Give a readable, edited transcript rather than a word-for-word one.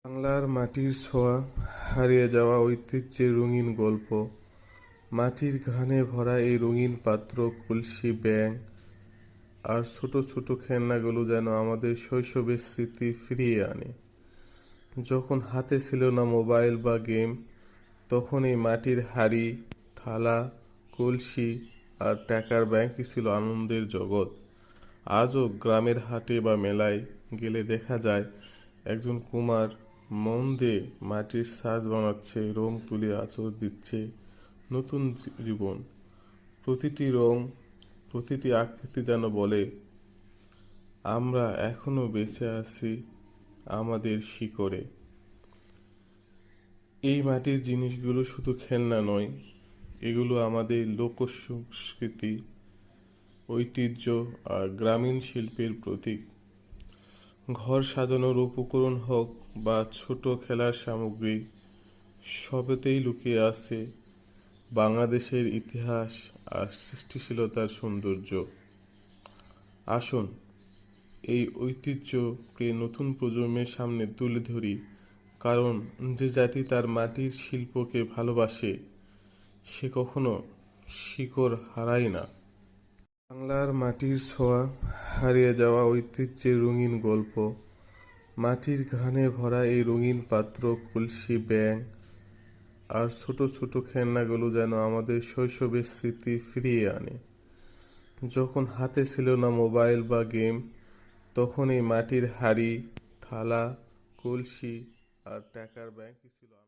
বাংলার মাটির ছোঁয়া, হারিয়ে যাওয়া ঐতিহ্যের রঙিন গল্প। মাটির ঘ্রাণে ভরা এই রঙিন পাত্র, কলসি, ব্যাঙ আর ছোট ছোট খেলনাগুলো যেন আমাদের শৈশবের স্মৃতি ফিরিয়ে আনে। যখন হাতে ছিল না মোবাইল বা গেম, তখন এই মাটির হাঁড়ি, থালা, কলসি আর টাকার ব্যাংকই ছিল আনন্দের জগৎ। আজও গ্রামের হাটে বা মেলায় গেলে দেখা যায় একজন কুমার মন দিয়ে মাটির সাজ বানাচ্ছে, রং তুলি আঁচড় দিচ্ছে নতুন জীবন। প্রতিটি রং, প্রতিটি আকৃতি যেন বলে, আমরা এখনো বেঁচে আছি আমাদের শিকড়ে। এই মাটির জিনিসগুলো শুধু খেলনা নয়, এগুলো আমাদের লোকসংস্কৃতি, ঐতিহ্য আর গ্রামীণ শিল্পের প্রতীক। ঘর সাজানোর উপকরণ হোক বা ছোট খেলার সামগ্রী, সবেতেই লুকিয়ে আছে বাংলাদেশের ইতিহাস আর সৃষ্টিশীলতার সৌন্দর্য। আসুন এই ঐতিহ্যকে নতুন প্রজন্মের সামনে তুলে ধরি, কারণ যে জাতি তার মাটির শিল্পকে ভালোবাসে সে কখনো শিকড় হারায় না। বাংলার মাটির ছোঁয়া, হারিয়ে যাওয়া ঐতিহ্যের রঙিন গল্প। মাটির ঘ্রাণে ভরা এই রঙিন পাত্র, কলসি, ব্যাঙ আর ছোট ছোট খেলনাগুলো যেন আমাদের শৈশবের স্মৃতি ফিরিয়ে আনে। যখন হাতে ছিল না মোবাইল বা গেম, তখন এই মাটির হাঁড়ি, থালা, কলসি আর টাকার ব্যাংকই ছিল